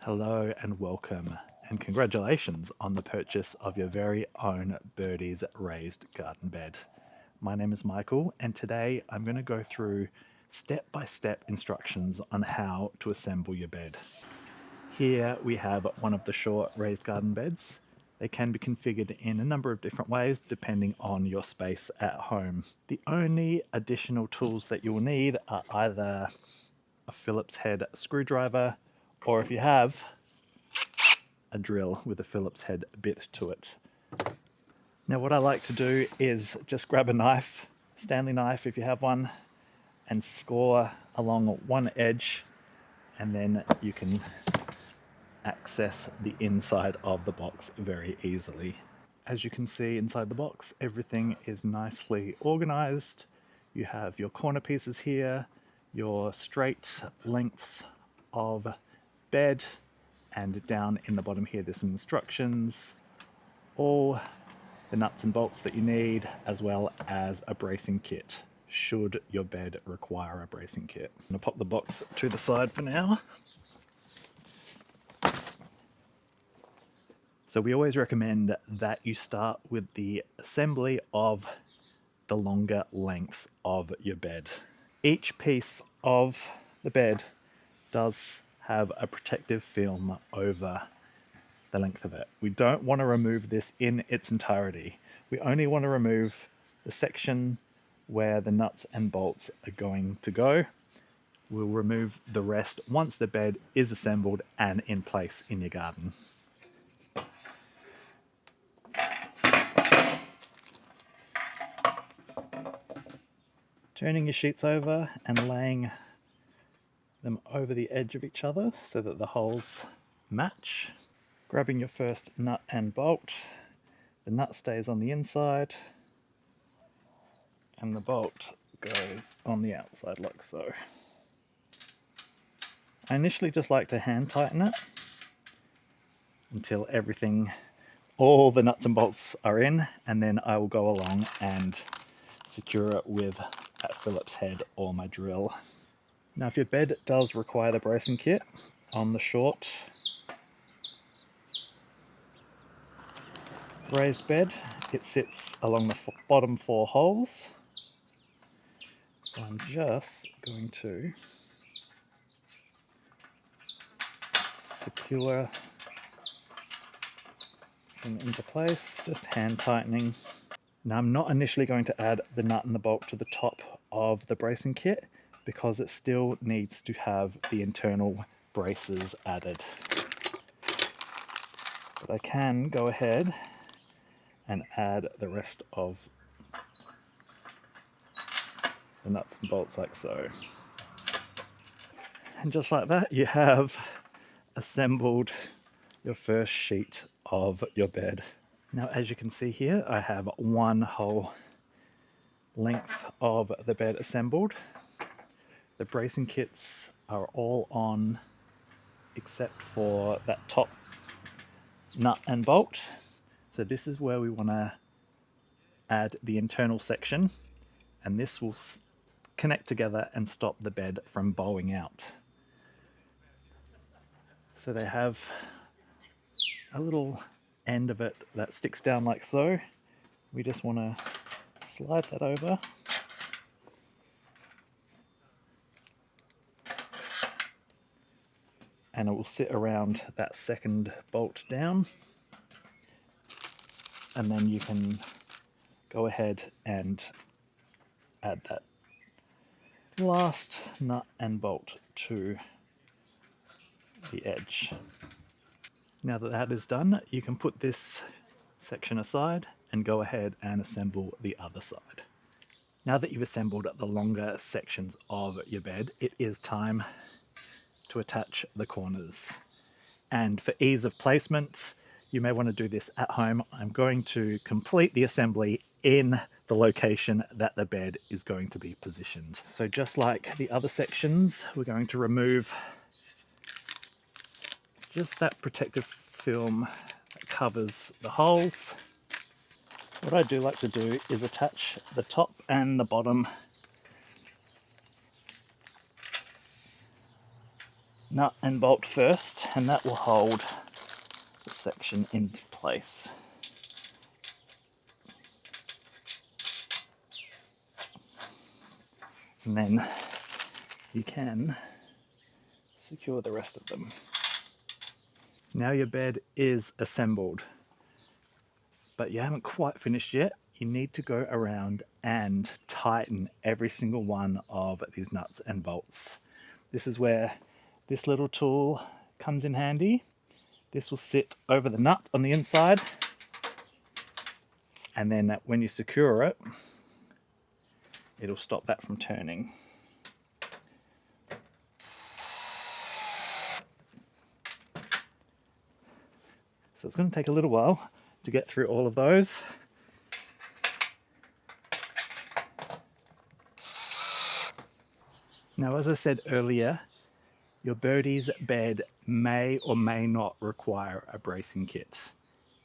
Hello and welcome, and congratulations on the purchase of your very own Birdies raised garden bed. My name is Michael, and today I'm going to go through step-by-step instructions on how to assemble your bed. Here we have one of the short raised garden beds. They can be configured in a number of different ways depending on your space at home. The only additional tools that you'll need are either a Phillips head screwdriver, or if you have, a drill with a Phillips head bit to it. Now what I like to do is just grab a knife, Stanley knife if you have one, and score along one edge, and then you can access the inside of the box very easily. As you can see inside the box, everything is nicely organized. You have your corner pieces here, your straight lengths of bed, and down in the bottom here there's some instructions, all the nuts and bolts that you need, as well as a bracing kit should your bed require a bracing kit. I'm going to pop the box to the side for now. So we always recommend that you start with the assembly of the longer lengths of your bed. Each piece of the bed does have a protective film over the length of it. We don't want to remove this in its entirety. We only want to remove the section where the nuts and bolts are going to go. We'll remove the rest once the bed is assembled and in place in your garden. Turning your sheets over and laying them over the edge of each other so that the holes match. Grabbing your first nut and bolt. The nut stays on the inside and the bolt goes on the outside like so. I initially just like to hand tighten it until all the nuts and bolts are in, and then I will go along and secure it with that Phillips head or my drill. Now if your bed does require the bracing kit, on the short raised bed it sits along the bottom 4 holes. So I'm just going to secure them into place, just hand tightening. Now I'm not initially going to add the nut and the bolt to the top of the bracing kit because it still needs to have the internal braces added. But I can go ahead and add the rest of the nuts and bolts like so. And just like that, you have assembled your first sheet of your bed. Now as you can see here, I have one whole length of the bed assembled. The bracing kits are all on except for that top nut and bolt. So this is where we want to add the internal section, and this will connect together and stop the bed from bowing out. So they have a little end of it that sticks down like so. We just want to slide that over and it will sit around that second bolt down, and then you can go ahead and add that last nut and bolt to the edge. Now that that is done, you can put this section aside and go ahead and assemble the other side. Now that you've assembled the longer sections of your bed, it is time to attach the corners. And for ease of placement, you may want to do this at home. I'm going to complete the assembly in the location that the bed is going to be positioned. So just like the other sections, we're going to remove just that protective film that covers the holes. What I do like to do is attach the top and the bottom nut and bolt first, and that will hold the section into place. And then you can secure the rest of them. Now your bed is assembled, but you haven't quite finished yet. You need to go around and tighten every single one of these nuts and bolts. This is where this little tool comes in handy. This will sit over the nut on the inside, and then when you secure it, it'll stop that from turning. So it's going to take a little while to get through all of those. Now, as I said earlier, your Birdies bed may or may not require a bracing kit.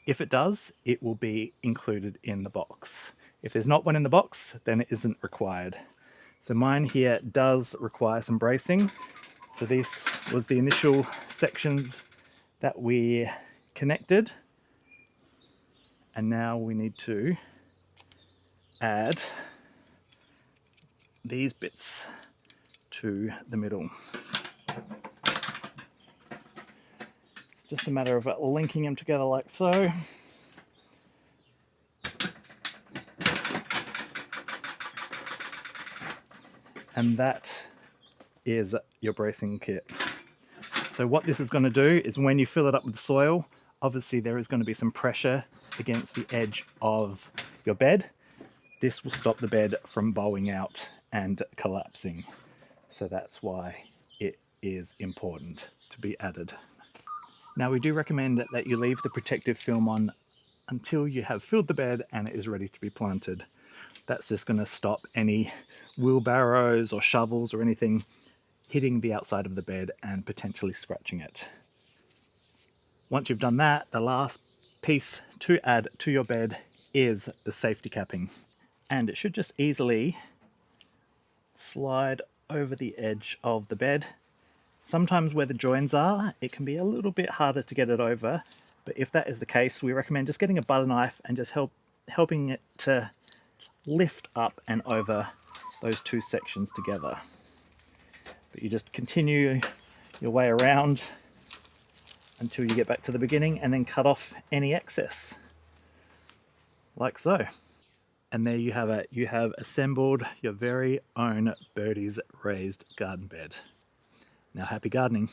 If it does, it will be included in the box. If there's not one in the box, then it isn't required. So mine here does require some bracing. So this was the initial sections that we connected. And now we need to add these bits to the middle. It's just a matter of linking them together like so. And that is your bracing kit. So what this is going to do is when you fill it up with soil, obviously there is going to be some pressure against the edge of your bed. This will stop the bed from bowing out and collapsing. So that's why it is important to be added. Now we do recommend that you leave the protective film on until you have filled the bed and it is ready to be planted. That's just going to stop any wheelbarrows or shovels or anything hitting the outside of the bed and potentially scratching it. Once you've done that, the last piece to add to your bed is the safety capping. And it should just easily slide over the edge of the bed. Sometimes where the joins are, it can be a little bit harder to get it over, but if that is the case, we recommend just getting a butter knife and just helping it to lift up and over those two sections together. But you just continue your way around until you get back to the beginning and then cut off any excess, like so. And there you have it. You have assembled your very own Birdies raised garden bed. Now, happy gardening.